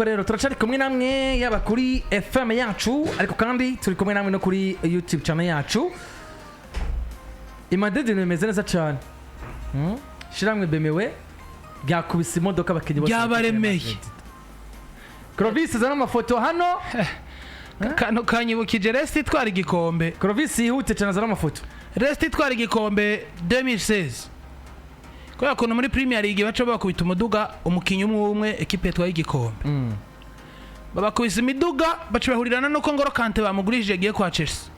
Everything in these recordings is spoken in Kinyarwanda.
Rero turacari kumwe namwe yaba kuri FM yacu ariko kandi turi kumwe namwe no kuri YouTube channel yacu. Madrid nimeze neza cyane. Shiramwe bemewe byakubise imodoka bakenye bose. Byabaremeye. Clovis zana amafoto hano. Kano kanyibukije Rest itwara igikombe. Clovis yihute cyane zana amafoto. Rest itwara igikombe 2016. Kwa kono muri Premier League baca bakubita umuduga umukinyi umwe equipe yatwaye igikombe. Babakubise imiduga baca bahurirana nuko Ngoro Kante bamugurishije giye kwa Chelsea.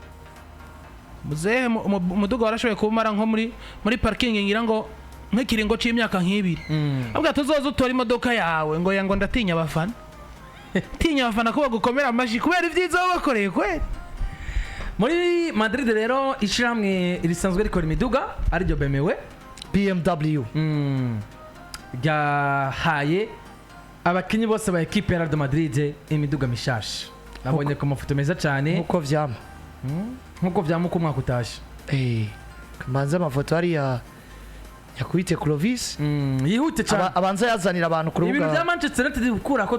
Muzehe umuduga warashoboye kumara nko muri parking ngira ngo nk'ikiringo c'imyaka nk'ibiri. Abwa tuzoza utora imodoka yawe ngo yango ndatinya abafana. Tinya abafana ko bagukomera amaji kubera ivyiza bakoreye kweli. Muri Madrid rero ishiramwe risanzwe rikora imiduga ari ryo bemewe BMW yahaye abakinyi bose ba equipe ya Real Madrid imiduga mishasha. Nabonye ko mafoto meza cyane uko vyama nkuko vyama ko mwaka utashe. Kamanza amafoto ari ya Kwitegurira yihute cyane abanza yazanira abantu ku rubuga. Ibintu bya Manchester United bikura ko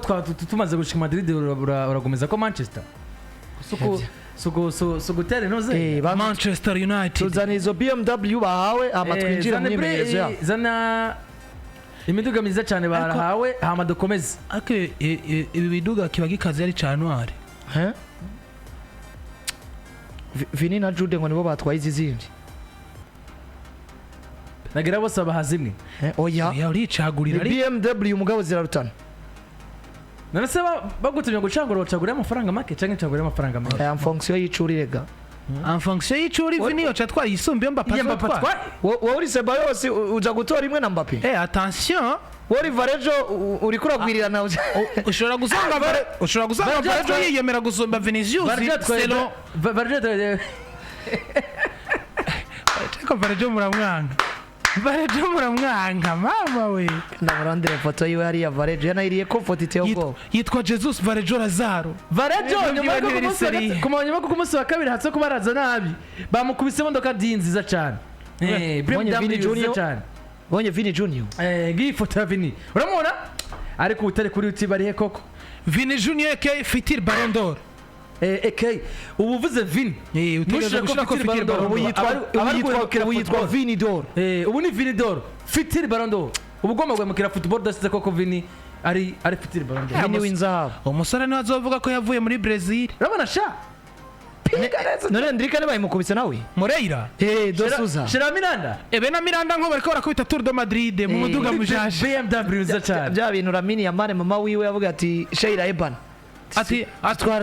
tumaze gushika Madrid uragomeza ko Manchester suko tere noze Manchester United tuzana izo BMW bahawe amatwinjira mu myemezo ya zana imiduga myiza cyane barahawe amadokomeze ake ibi biduga kiba gikaze ari January Vini na Jude ngo nibo batwaye izizindi nagira bose bahazimwe oya uricagurira ari BMW umugabo zirarutana. Nanase bagutumye gucangura bacagura amafaranga make cyangwa cagura amafaranga make. En fonction y'icuri rega. En fonction y'icuri Vini yo catwa yisumbiye Mbappé. Wowe uri Ceballos uja gutora imwe na Mbappé. Attention. Wori Varejo uri kuragwirira nawe. Ushobora gusanga Varejo yiyemera gusumba Vinicius. Selon Varejo. Ko Varejo muramwanga. Varejo muramwanga mama we. Namurandire foto yiwe ari ya Varejo yanayiriye ko foto iteye ubwo. Yitwa Jesus Varejo Lazaro. Varejo nyuma ko kumunsi wa kabiri hatse kubaraza nabi. Bamukubise imodoka dinziza cyane. Vini Junior. Bonye Vini Junior. Ngi foto ya Vini. Uramubona? Ariko utari kuri YouTube ari he koko. Vini Junior ke fitir Ballon d'Or. Ubuvuze Vini utegeza gushaka ko fitir Ballon d'Or ubu yitwa Vini d'Or ubu ni Vini d'Or fitir Ballon d'Or ubu gomba gwemukira football dasize koko Vini ari fitir Ballon d'Or Vini w'inzahabu umusore nawe azovuga ko yavuye muri Brazil urabona sha none ndrika ne bayimukubise nawe Moreira dosuza shira Miranda na Miranda nko bariko barakubita Tour de Madrid mu muduga mujaje BMW za cyane bya bintu Lamine Yamal mama wiwe yavuga ati Sheila Eban ati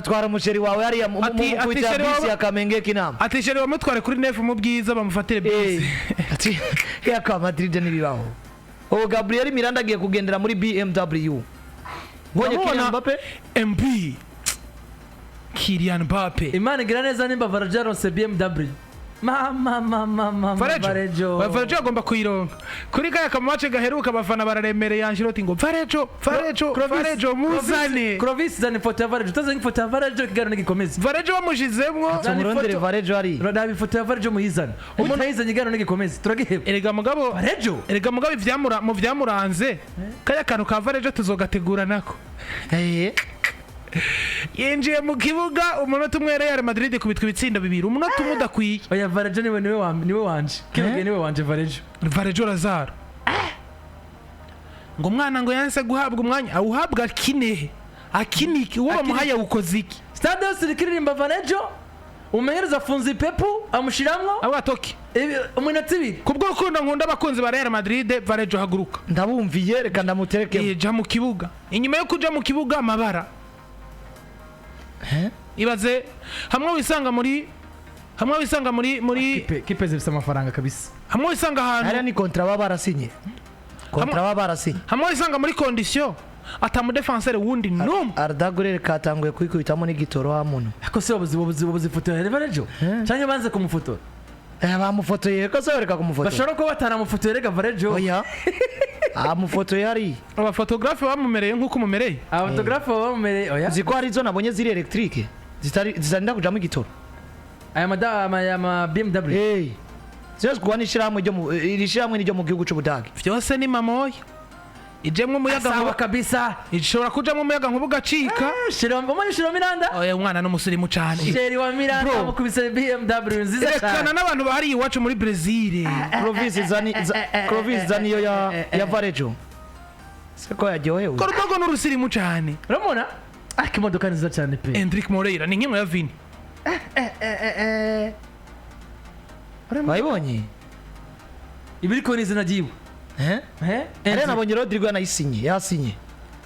twara umusheri wawe ari mukubita bisi akamenge kinama ati sheri bamutware kuri nef mu bwiza bamufatire bisi ati ya Madrid nibibaho Gabriel Miranda agiye kugendera muri BMW bonye Kylian Mbappé Kylian Mbappé Imana igira neza nimba Varejo ronse BMW mama Varejo agomba kuyironka kuri kaya kamace gaheruka abafana bararemereye Ancelotti ngo Varejo muzane Clovis zane foto ya Varejo tazanye foto ya Varejo kigaro n'igikomeza Varejo bamushizemwo tumurondere Varejo ari radabi foto ya Varejo muyizana umuntu ayizanye igaro n'igikomeza turagiheba erega mugabo ivyamura mu vyamuranze kaya kantu ka Varejo tuzogategura nako yinjiye mu kibuga umunota umwe Real Madrid kubitwa ibitsindo bibiri umunota umudakwiye oya Varejo niwe wanje kibuge niwe wanje Varejo Lazaro ngo mwana ngo yanse guhabwa umwanya awuhabwa kinehe akiniki uwo bamuhaye ukoze iki stade yose ikiririmba Varejo umehereza funzi pepu amushiramwo abatoki umunota ibiri kubwo rukundo nkunda abakunzi ba Real Madrid Varejo haguruka ndabumviye reka ndamutereke ja mu kibuga inyuma yo kuja mu kibuga amabara ibaze hamwe wisanga muri kipe zifite amafaranga kabisa hamwe wisanga ahantu ari ni kontra barasinye hamwe wisanga muri condition atamu defenseur wundi num Ardagurere katanguye kwikubitamo n'igitoro hamuntu ako se babuzi foto ya Varejo cyangwa banze kumufotora bamufotoye ko se bareka kumufotora bashobora ko batana mufoto yereka Varejo oya mufoto yari abafotografe bamumereye nkuko mumereye abafotografe bamumereye oya ziko hari zo nabonye ziri electrique zitarinda kujamo igitoro aya BMW zose kuba nishiramwe ryo mu gihugu cy'Ubudage vyose ni mamoya ijemwe umuyaga sawa kabisa ishobora kujamo umuyaga nkuba ugacika shiro Miranda oya umwana n'umusirimu cyane sheri wa Miranda Bro. mukubise BMW nziza erekana cyane n'abantu bahari iwacu muri Brazil Clovis zaniyo ya Varejo seko yaryohewe korudogo n'urusirimu cyane uramubona imodoka nziza cyane pe Hendrik Moreira ni nk'imwe ya Vini wayibonye ibiri ko n'izina ryiwe hariya nabonye Rodrigo yasinye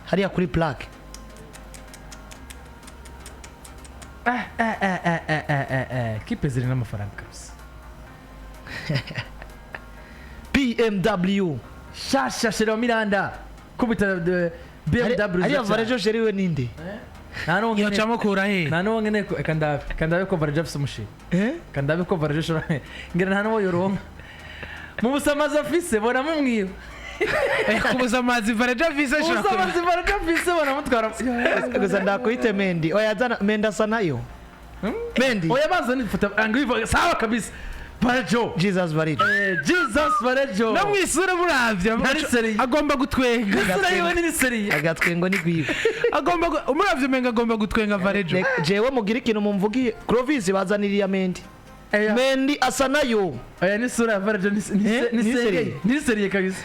hariya kuri plaque kipe ziri n'amafaranga kabisa BMW shasha sheri wa Miranda kubita BMW hariya Varejo sheri we ninde yacamo kura he nta n'uwo ngene kandabe ko Varejo afise umushiri kandabe ko Varejo shora ngira nta n'uwo yoronka mu busamazi afise bona mumwiba kubuza amazi Varejo afise mu busamazi Varejo afise bona mutwara gusa ndakwite Mendi oya zana Mendi asa nayo Mendi oya banza nifuta angiva sawa kabisa Varejo Jesus Varejo Jesus Varejo namwisura muravya agomba gutwenga isura yiwe ni seriye agatwengo ni gwiwe agomba umuravya menga agomba gutwenga Varejo jewe mugira ikintu mumvugiye Clovis bazaniriya Mendi Mendi asa nayo oya ni sura ya Varejo ni seriye kabisa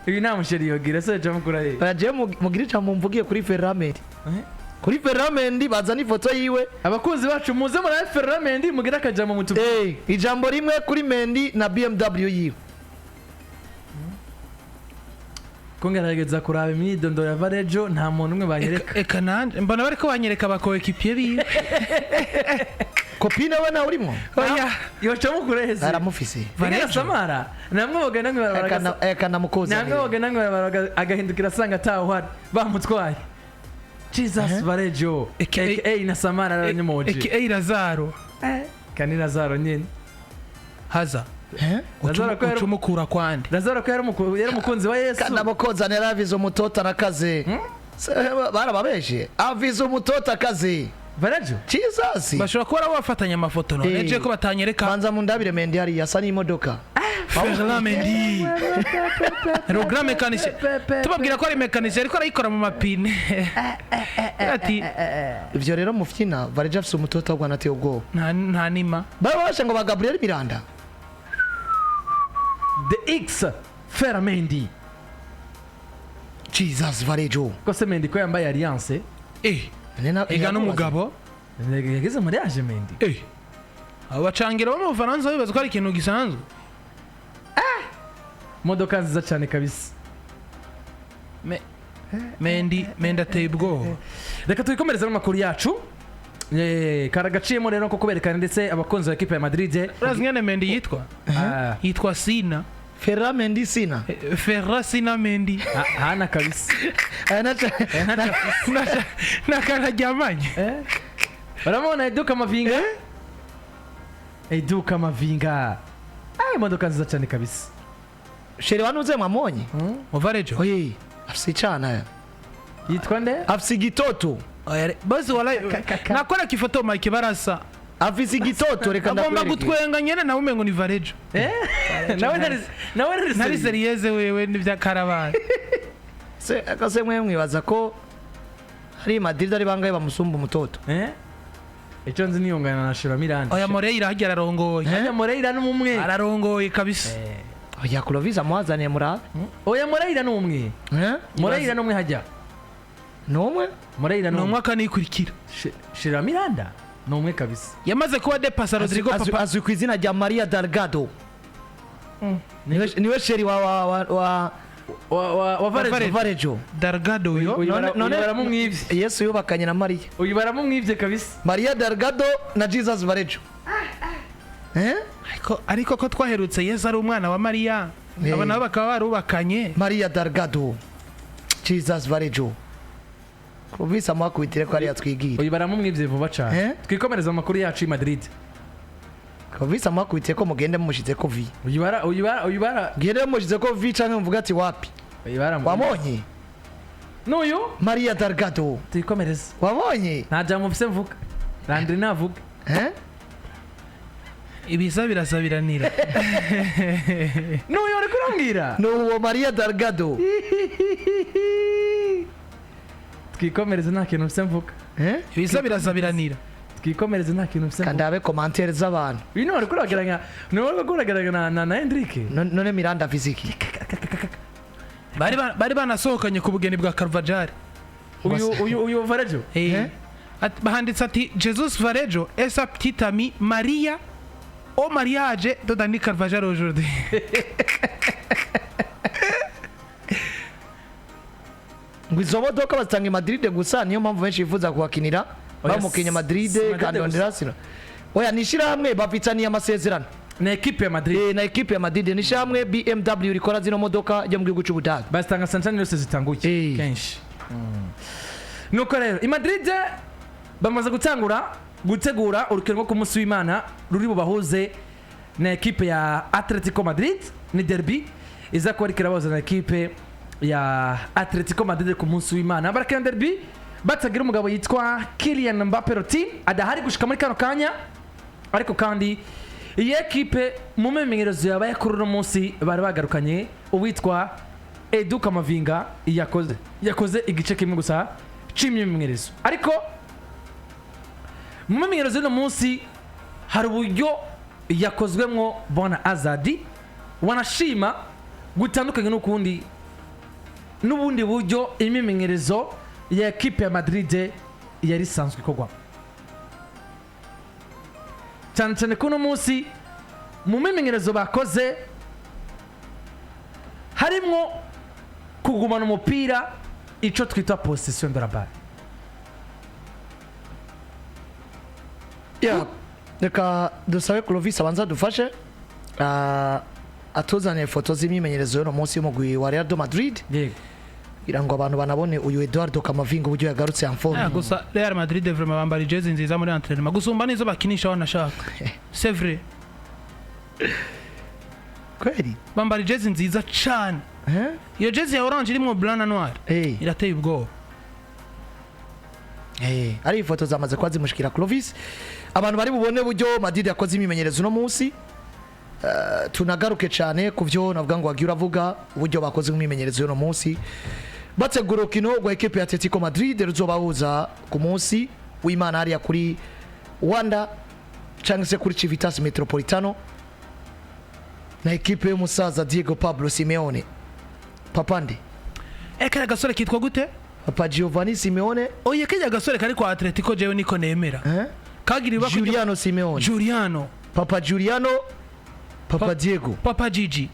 ibi nta musheri yogira se cyo mukura ye oya jewe mugira icyo mumvugiye kuri Ferramendi kuri Ferramendi bazana ifoto yiwe abakunzi bacu muze muri Ferramendi mugira akajama mu tubu ijambo rimwe kuri Mendi na BMW yiwe kongerageza kuraba imyidondo ya Varejo nta muntu umwe banyereka eka nanje mbona bariko banyereka abakoekipiye biwe kopine we nawe urimo oya yoca mukureze aramufise Varejo Samara namwe bagana ngwe eka namukoza namwe bagana ngwe agahindukira asanga atahwari bamutwaye Jesus Varejo aka na Samara aranyomoje aka Lazaro kani Lazaro nyine haza Lazaro ko umukura kwandi Lazaro ko yari umukunzi wa Yesu kana bokoza neravizo umutota nakaze barababeshe avizo umutota akaze Varejo Jesus bashobora kuba bafatanya amafoto no eje ko batanyereka banza mundabire Mendi hari yasa n'imodoka Ferla Mendi Rogra mécanicien tubabwira ko ari mécanicien ariko arayikora mu mapine ati ivyo rero mufyina Varejo afise umutota wa nateye ubwo nta nima babasha ngo ba Gabriel Miranda The X Ferramendi Jesus Varejo ko se Mendi ko yambaye alliance ega n'umugabo yageze muri aje Mendi abacangira bo mu Faransa bibaza ko ari ikintu gisanzwe modoka nziza cyane kabisa Mendi ateye ubwoba reka tuyikomereze n'amakuru yacu karagaciyemo rero ko kuberekana ndetse abakunzi ba equipe ya Madrid urazi ngene Mendi yitwa Sina Ferramendi Sina Ferra Sina Mendi hana kabisa nakarajyamanye baramubona Eduka Mavinga imodoka nziza cyane kabisa sheri wanuze mwamonye Varejo oye afise icana yitwa nde afise igitoto bose wala nakora kifoto Mike barasa afise igitoto reka ndakwereka agomba gutwenga nyene nawe umengo ni Varejo nawe nari serieze wewe n'ivya karabana se akase mwibaza ko hari Madrid ari bangaye bamusumba umutoto icyo nzi niyongana na Shira Miranda oya Moreira hagira arongoye oya Moreira n'umwe ararongoye kabisa oya Clovis amwazaniye murabe oya Moreira n'umwe Moreira n'umwe hajya n'umwe Moreira n'umwe akanikurikira Shira Miranda n'umwe kabisa yamaze kuba depasa Rodrigo papa azwi ku izina rya Maria Delgado niwe sheri wa Varejo Delgado yo none baramumwivye Yesu yubakanye na Maria uyu baramumwivye kabisa Maria Delgado na Jesus Varejo ariko ko twaherutse Yesu ari umwana wa Maria aba nabo bakaba barubakanye Maria Delgado Jesus Varejo Clovis amwakubitire ko ari yatwigira uyu baramumwivye vuba cyane twikomereza amakuru yacu i Madrid Clovis amwakubitire ko mugende mumushize ko vi uyu bara gende mumushize ko vi canke mvuga ati wapi wabonye n'uyu Maria Delgado twikomereza wabonye nta jambo mfise mvuga Landry navuga ibiza birasabiranira n'uyu uri kurambwira n'uwo Maria Delgado twikomereze nta kintu mfise mvuga ibiza birasabiranira twikomereze nta kintu mfise kandi abe commentaire z'abantu uyu n'uri kurageranya na Hendrik none Miranda fiziki bari banasohokanye ku bugeni bwa Carvajal uyu Varejo bahanditse ati Jesus Varejo et sa petite amie Maria au mariage de Dani Carvajal aujourd'hui. ngo izo modoka bazitanga i Madrid gusa niyo mpamvu benshi bifuza kuhakinira bamukinye Madrid kandi Honduras oya nishira hamwe bafitaniye amasezerano na equipe ya Madrid na equipe ya Madrid nishira hamwe BMW rikora zino modoka yo mu gihugu cy'Ubudage bazitanga santani yose zitanguye kenshi nuko rero i Madrid bamaze gutegura urukino rwo ku munsi w'Imana ruri bubahuze na equipe ya Athletico Madrid ni derby iza kuba ikirabaza na equipe ya Athletico Madrid ku munsi w'Imana barakina derby batagira umugabo yitwa Kylian Mbappé adahari gushika muri kano kanya ariko kandi iyi equipe mu memenyerezo yabaye kuri uno munsi bari bagarukanye uwitwa Edu Kamavinga yakoze igice kimwe gusa c'imyimenyerezo ariko mu memenyerezo y'uno munsi hari uburyo yakozwemwo Bona Azadi wanashima gutandukanye n'ubundi buryo imimenyerezo ya equipe ya Madrid yari isanzwe ikorwa cyane kuno munsi mu mimenyerezo bakoze harimo kugumana umupira ico twita possession de la balle reka dusabe Clovis abanza dufashe atuzaniye foto z'imyimenyerezo y'uno munsi y'umugwi wa Real Madrid kugira ngo abantu banabone uyu Eduardo Camavinga uburyo yagarutse en forme gusa Real Madrid vraiment bambara jezi nziza muri entraînement gusumba nizo bakinisha wanashaka c'est vrai kweli bambara jezi nziza cyane iyo jezi ya orange irimo blanc na noir irateye ubwoba ari ifoto zamaze kwa zimushikira Clovis abantu bari bubone buryo Madrid yakoze imimenyerezo no munsi tunagaruke cyane kuvyo navuga ngo wagiye uravuga uburyo bakoze imimenyerezo yo no munsi bategura urukino rwa equipe ya Atletico Madrid ruzobahuza ku munsi w'Imana hariya kuri Wanda cyangwa se kuri Civitas Metropolitano na equipe y'umusaza Diego Pablo Simeone papande kaya gasore kitwa gute Papa Giovanni Simeone oye kaya gasore kari kwa Atletico jewe niko nemera kagira ibako Giuliano Simeone Papa Giuliano Papa Diego Papa Gigi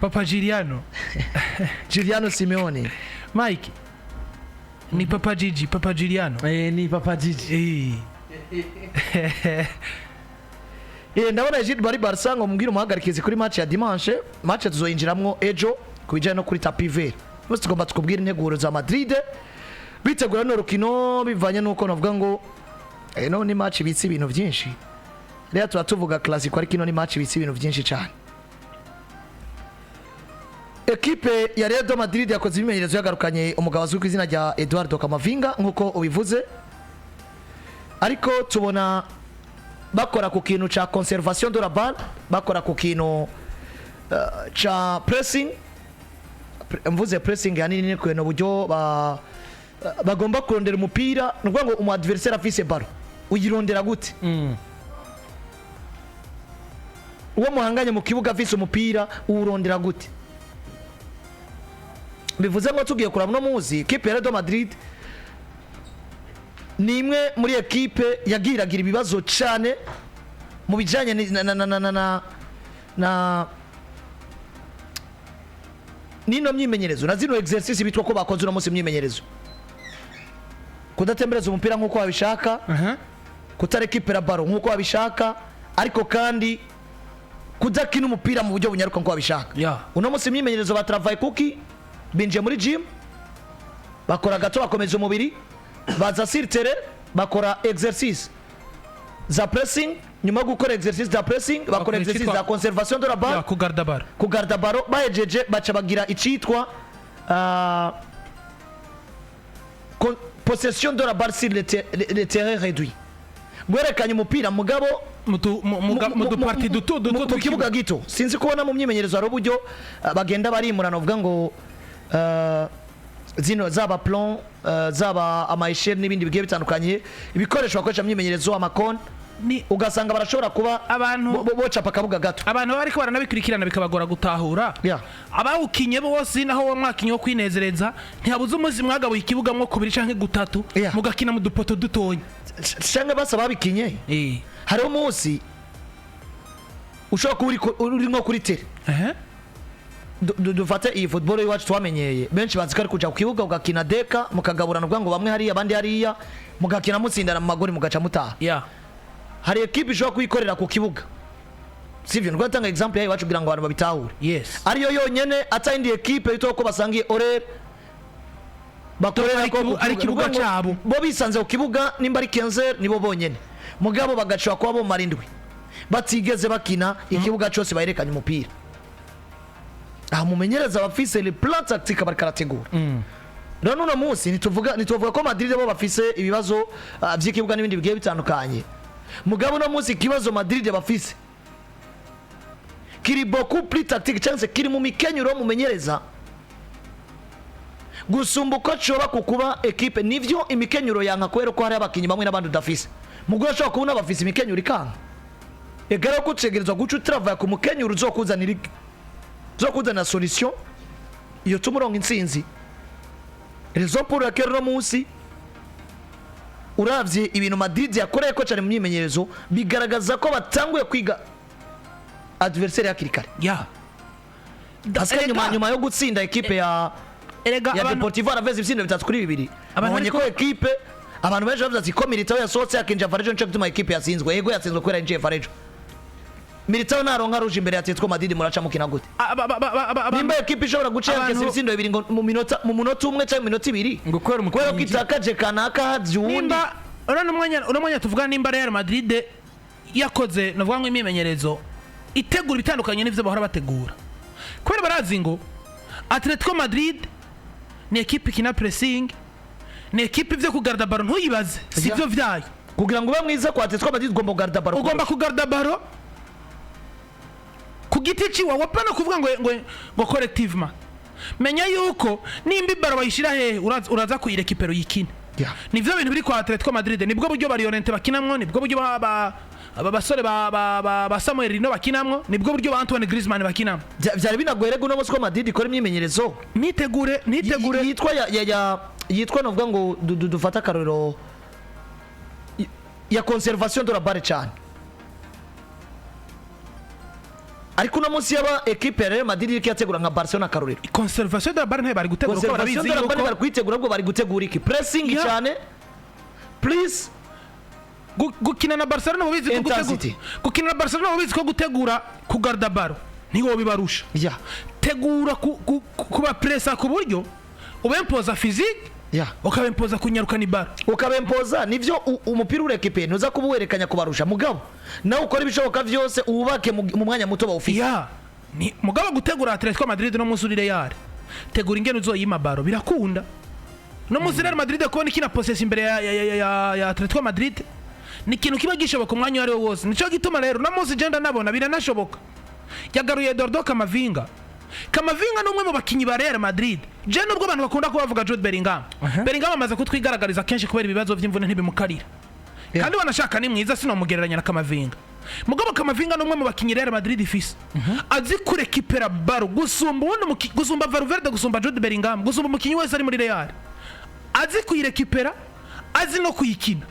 Papa Giuliano Giuliano Simeone Mike ni Papa Gigi Papa Giuliano ni Papa Gigi ndabona Egid bari Barca ngo mumbwire umuhagarikizi kuri match ya dimanche match tuzoyinjiramwo ejo kubijanye no kuri tapis vert bose tugomba tukubwira integuro za Madrid bitegura no rukino bivanye nuko navuga ngo no ni match bitsi ibintu byinshi rero turatuvuga classico ariko ino ni match bitsi ibintu byinshi cyane equipe ya Real Madrid yakoze ibimenyerezo yagarukanye umugabo azwi ku izina rya Eduardo Camavinga nkuko ubivuze ariko tubona bakora ku kintu cha conservation de la balle bakora ku kintu cha pressing mvuze pressing yani ni kweno buryo bagomba kurondera umupira nuvuga ngo umu adversaire afise ballon uyirondera gute uwo muhanganye mu kibuga afise umupira urondera gute bivuze ngo tugiye kuraba no muzi equipe ya Real Madrid ni imwe muri equipe yagiragira ibibazo cyane mu bijanye na nino myimenyerezo na zino exercice bitwa ko bakoze uno munsi myimenyerezo kudatembereza umupira nkuko babishaka kutarekipera ballon nkuko babishaka ariko kandi kudakina umupira mu buryo bunyaruka nkuko babishaka uno munsi myimenyerezo batravaye kuki binje muri gym bakora gato bakomeza umubiri baza sur terrain bakora exercice za pressing nyuma yo gukora exercice za pressing bakora exercice za conservation de la balle kugarda ballon bahejeje baca bagira icitwa possession de la balle sur le terrain réduit gwerekanye umupira mugabo mu duparti duto mu kibuga gito sinzi kubona mu myimenyerezo hari uburyo bagenda barimurana uvuga ngo zino zaba plan zaba amaisheri n'ibindi bigiye bitandukanye ibikoresho bakoresha mu myimenyerezo amakon ugasanga barashobora kuba abantu bocapa akabuga gato abantu bariko baranabikurikirana bikabagora gutahura abawukinye bose naho wo mwakinye wo kwinezereza ntihabuze umuzi mwagabuye ikibuga mwo kubiri canke gutatu mugakina mu dupoto dutonya canke basa babikinye hari umunsi ushobora kuba uri nko kuri tele dufate iyi football iwacu twamenyeye benshi bazi ko ari kuja ku kibuga ugakina deka mukagaburana ubwo ngo bamwe hariya abandi hariya mugakina mutsindana mu magori mugaca mutaha hari ekipe ishobora kuyikorera ku kibuga sivyo ngo atanga example yayo iwacu kugira ngo abantu babitahure ariyo yonyene atayindi ekipe yitwa ko basangiye orere bakorera ko ari kibuga cyabo bo bisanze ku kibuga nimba ari 15 nibo bonyene mugabo bagacwa kuba bo marindwi batigeze bakina ikibuga cyose bayerekanye umupira mumenyereza bafise le plan tactique barikarategura rero uno munsi nituvuga ko Madrid bo bafise ibibazo by'ikibuga n'ibindi bigiye bitandukanye mugabo uno munsi ikibazo Madrid bafise kiri beaucoup plus tactique chance kiri mu mikenyuro mumenyereza gusumba uko coba kukuba equipe nivyo imikenyuro yanka kwero ko hari abakinyi bamwe n'abandi udafise mugura ashobora kubona bafise imikenyuro ikanga egera ko utegerezwa guca travail ku mukenyuro uzokuzana solution iyo tumurongo intsinzi rezo pour laquelle no munsi uravye ibintu Madrid yakoreye ko cyane mu myimenyerezo bigaragaza ko batanguye kwiga adversaire yakirikare nyuma yo gutsinda equipe ya Deportivo Alaves ibitsindo 3-2 abonye ko equipe abantu benshi bavuze ati ko Militao yasohotse yakinja Farejo nce gutuma equipe yatsinzwe yego yatsinzwe kwera nje Farejo Militao naronka ruje imbere ya Atletico Madrid muraca mukina gute nimba equipe ishobora gucenga ibitsindo 2 ngo mu minota umwe cyangwa minota 2 ngo kwera umukino kitakaje kanaka havyundi urumwanya tuvuga nimba Real Madrid yakoze navuga ngo imimenyerezo itegura bitandukanye n'ivyo bahora bategura kwera barazi ngo Atletico Madrid ni equipe kina pressing ni equipe ivyo kugarda baro ntuyibaze sivyo vyayo kugira ngo ube mwiza kwa Atletico Madrid ugomba kugarda baro ugomba kugarda baro ku giti ciwa wapana kuvuga ngo collectivement menya yuko nimba baro bayishira he uraza kuyirekipero yikina nivyo bintu biri kwa Atletico Madrid nibwo buryo bari oriente bakinamwo nibwo buryo abasore ba Samuel Rino bakinamwo nibwo buryo ba Antoine Griezmann bakinamwo byari binagwere guno musko Madrid ikora imyimenyerezo nitegure yitwa novuga ngo dufata karero ya conservation de la balle cyane ariko no munsi yaba equipe ya Real Madrid ikiyategura nka Barcelona karorero conservation de la balle bari gutegura ko barabizi yuko bari kwitegura bwo bari gutegura iki pressing cyane please gukina na Barcelona mubizi ko gutegura gukina na Barcelona mubizi ko gutegura kugarda baro niwo bibarusha tegura kuba pressa ku buryo ubempoza physique ukabempoza kunyaruka ni baro ukabempoza nivyo umupira urekipe ntuza kubuwerekanya kubarusha mugabo nawe ukora ibishoboka vyose ubake mu mwanya muto bawufise ni mugabo gutegura Atletico Madrid no munsi Real tegura ingene uzoyima baro birakunda no munsi Real Madrid kubona ikina possess imbere ya Atletico Madrid ni kintu kiba gishoboka umwanya wari wose nico gituma rero no munsi genda nabona biranashoboka yagaruye Eduardo Camavinga n'umwe mu bakinyi ba Real Madrid je nubwo abantu bakunda ko bavuga Jude Bellingham Bellingham amaze kutwigaragariza kenshi kubera ibibazo by'imvune ntibimukarira kandi wanashaka ni mwiza sino mugereranya na Camavinga mugabo Camavinga n'umwe mu bakinyi Real Madrid ifise azi kurekipera baro gusumba Valverde gusumba Jude Bellingham gusumba umukinyi wese ari muri Real azi kuyirekipera azi no kuyikina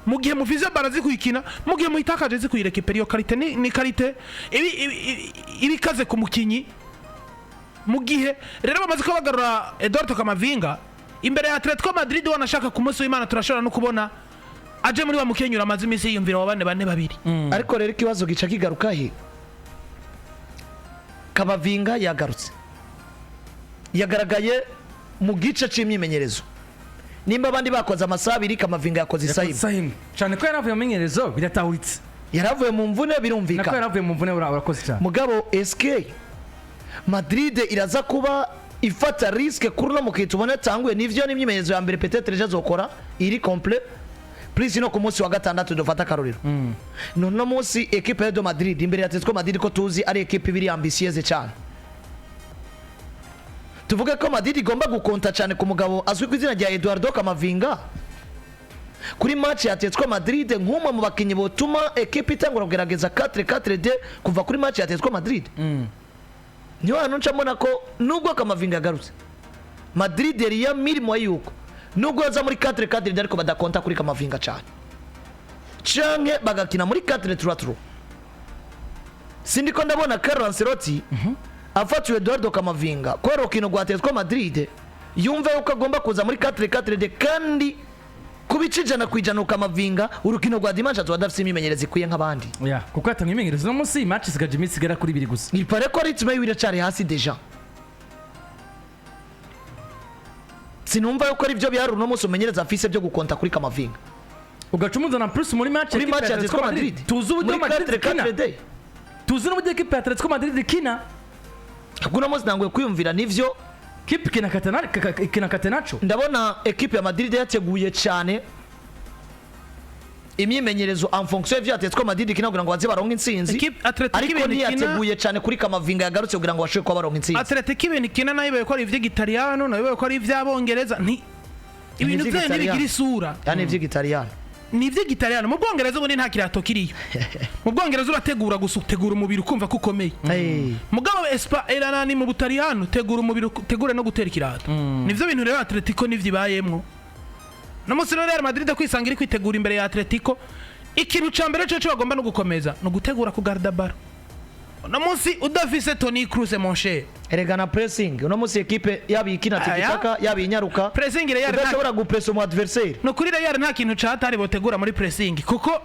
mu gihe muvize barazi kuyikina mu gihe muitakaje azi kuyirekipera iyo karite ni karite ibikaze ku mukinyi mu gihe rero bamaze ko bagarura Eduardo Camavinga imbere ya Atletico Madrid wanashaka ku munsi w'Imana turashobora no kubona aje muri wa mukenyura amazi imisi yiyumvira wa bane babiri ariko rero ikibazo gica kigaruka he Camavinga yagaragaye mu gice c'imyimenyerezo nimba abandi bakoze amasaha 2 Camavinga yakoze isaha cyane ko yaravuye mu menyerezo biratahuritse yaravuye mu mvune birumvika nako yaravuye mu mvune urakoze cyane mugabo SK Madrid iraza kuba ifata risque kuri no mukitubone tanguye nivyo n'imyimenyerezo ya mbere peut-être jazokora iri complet please no ku munsi wa gatandatu dufata karorero no munsi equipe ya Madrid imbere ya Atletico Madrid ko tuzi ari equipe ibiri ambitieuse cyane tuvuge ko Madrid igomba gukonta cyane ku mugabo azwi ku izina rya Eduardo Camavinga kuri match ya Atletico Madrid nk'umwe mu bakinyi botuma equipe itangura kugerageza 4-4-2 kuva kuri match ya Atletico Madrid niyo hano ncamona ko nubwo Camavinga agarutse Madrid yari ya mirimo yuko nubwo yaza muri 4-4 ariko badakonta kuri Camavinga cyane canke bagakina muri 4-3-3 sindiko ndabona Carlo Ancelotti afatiwe Eduardo Camavinga ko rokino rwa Atletico Madrid yumva yuko agomba kuza muri 4-4 kandi kubicijana kwijana Camavinga urukino rwa dimanche atwadafise imimenyerezi kwiye nk'abandi kuko atanga imimenyerezi no munsi match sigaje iminsi igera kuri 2 gusa ipare ko ritme yiwe iracari hasi deja sinumva yuko ari byo byari uno munsi umenyereza afise byo gukonta kuri Camavinga ugacumuza na plus muri match ya Atletico Madrid tuzi uburyo Madrid kina tuzi n'uburyo equipe ya Atletico Madrid kina kuno munsi nangwe kwiyumvira nivyo kipe kina Catenaccio ndabona equipe ya Madrid yateguye cyane imyimenyerezo en fonction y'ivyo Atletico Madrid kina kugira ngo baze baronke intsinzi ariko ntiyateguye cyane kuri Camavinga yagarutse kugira ngo bashobore kuba baronke intsinzi Atletico ibintu kina nayo ibaye ko ari ivy'Igitaliyano nayo ibaye ko ari ivy'Abongereza ibintu vye ntibigira isura yani ivy'Igitaliyano ni ivy'Igitaliyano mu Bwongereza ubundi nta kirato kiriyo mu Bwongereza urategura gusa utegura umubiri ukumva ko ukomeye mugabo Espagne ni mu Butaliyano tegura umubiri utegure no gutera ikirato nivyo bintu rero Atletico nivyibayemwo no munsi Real Madrid kwisanga iri kwitegura imbere ya Atletico ikintu ca mbere cyo bagomba no gukomeza no gutegura ku garda baro no munsi udafise Toni Kroos mon cher erega na pressing no munsi equipe yabi ikina tikitaka yabi inyaruka pressing Real udashobora gupressa mu adversaire no kuri Real nta kintu ca atari botegura muri pressing kuko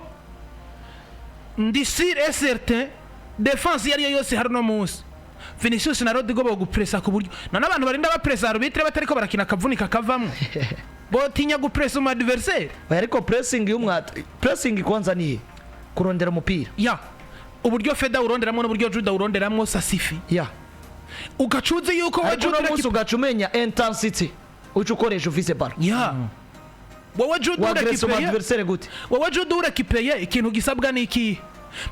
ndisir est certain défense yari yose hari no munsi Vinicius na Rodrigo bo gupressa ku buryo none abantu barinda bapressa arbitre batariko barakina kavunika kavamwe botinya gupressa mu adversaire ariko pressing pressing kwanza ni kurondera umupira uburyo Feda uronderamwo n'uburyo Juda uronderamwo sasifi ugacuze yuko wajuda ugacumenya intensity ucukoresha ufise baro wowe Juda adversaire gute wowe Juda urakipeye ikintu gisabwa niki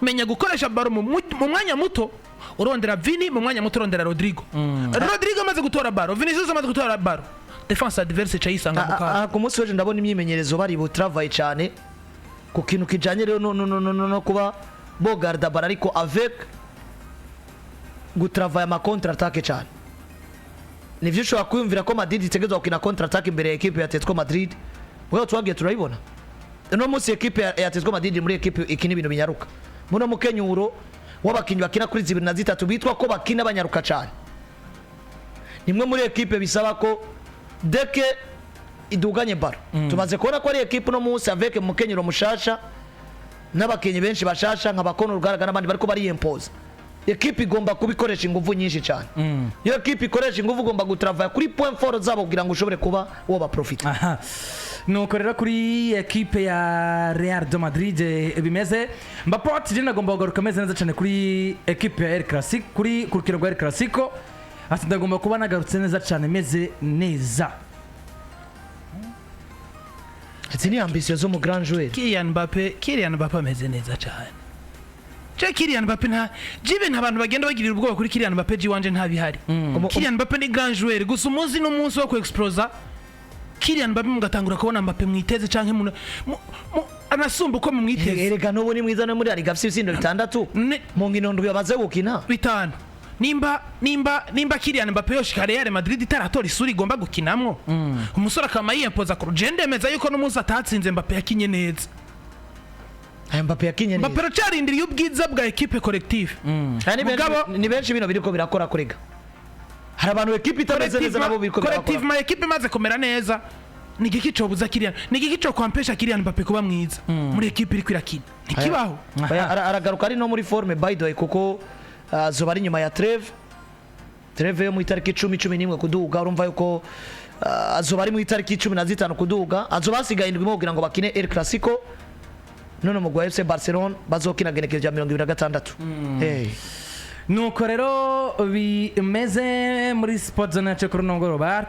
menya gukoresha baro mu mwanya muto urondera Vini mu mwanya muto urondera Rodrigo Rodrigo amaze gutora baro Vinicius amaze gutora baro defense adverse cyayisanga mukara ku munsi weje ndabona imyimenyerezo bari bo travail cyane ku kintu kijanye rero no kuba bogarda baro ariko avec gutravailler ma contre attaque cyane nivyo ushobora kwiyumvira ko Madrid itegezwa gukina contre attaque imbere ya equipe ya Atletico Madrid wewe twagiye turayibona no munsi equipe ya Atletico Madrid muri equipe ikina ibintu binyaruka muno mukenyuro wabakinyi bakina kuri 2 na 3 bitwa ko bakina banyaruka cyane nimwe muri equipe bisaba ko deke iduganye baro tumaze kubona ko ari equipe no munsi avec mukenyuro mushasha n'abakinyi benshi bashasha nk'abakono rugaragara n'abandi bariko bari impose equipe igomba kubikoresha ingufu nyinshi cyane iyo equipe ikoresha ingufu igomba gutravaya kuri point fort zabo kugira ngo ushobore kuba woba profit nuko rero kuri equipe ya Real de Madrid bimeze Mbappé ati agomba kugaruka ameze neza cyane kuri equipe ya El Clasico kuri kurukiro rwa El Clasico ati ndagomba kuba nagarutse neza cyane meze neza ati ni ambition zo mu grand joueur Kylian Mbappé ameze neza cyane Kylian Mbappé nta abantu bagenda bagirira ubwoba kuri Kylian Mbappé jiwanje nta bihari Kylian Mbappé ni grand joueur gusa umunsi n'umunsi wo kuexplosa Kylian Mbappé mugatangura kubona Mbappé mwiteze canke anasumba uko mwiteze erega no boni mwiza no muri ari gafise ibitsindo 6 mu nkino ndwi babaze gukina 5 nimba Kylian Mbappé yoshika Real Madrid itaratora isuri igomba gukinamwo umusore akama yiyempoza ku rugende meza yuko n'umunsi atatsinze Mbappé yakinye neza Mbappé yakinye neza Mbappé cyarindiriye ubwiza bwa equipe collective ni benshi bino biriko birakora kurega hari abantu equipe itameze neza nabo biriko birakora collective ma equipe maze komera neza ni giki cobuza Kylian ni giki co kwampesha Kylian Mbappé kuba mwiza muri equipe iri kwirakina ntikibaho aragaruka ari no muri forme by the way kuko zoba ari nyuma ya treve yo mu itariki 10-11 kuduga urumva yuko azoba ari mu itariki 15 kuduga azoba asigaye indwi kugira ngo bakine El Clasico none mu gwa FC Barcelona bazokina genekerezo ya 2026 nuko rero bimeze muri sport zone ya Chekuru Nongoroba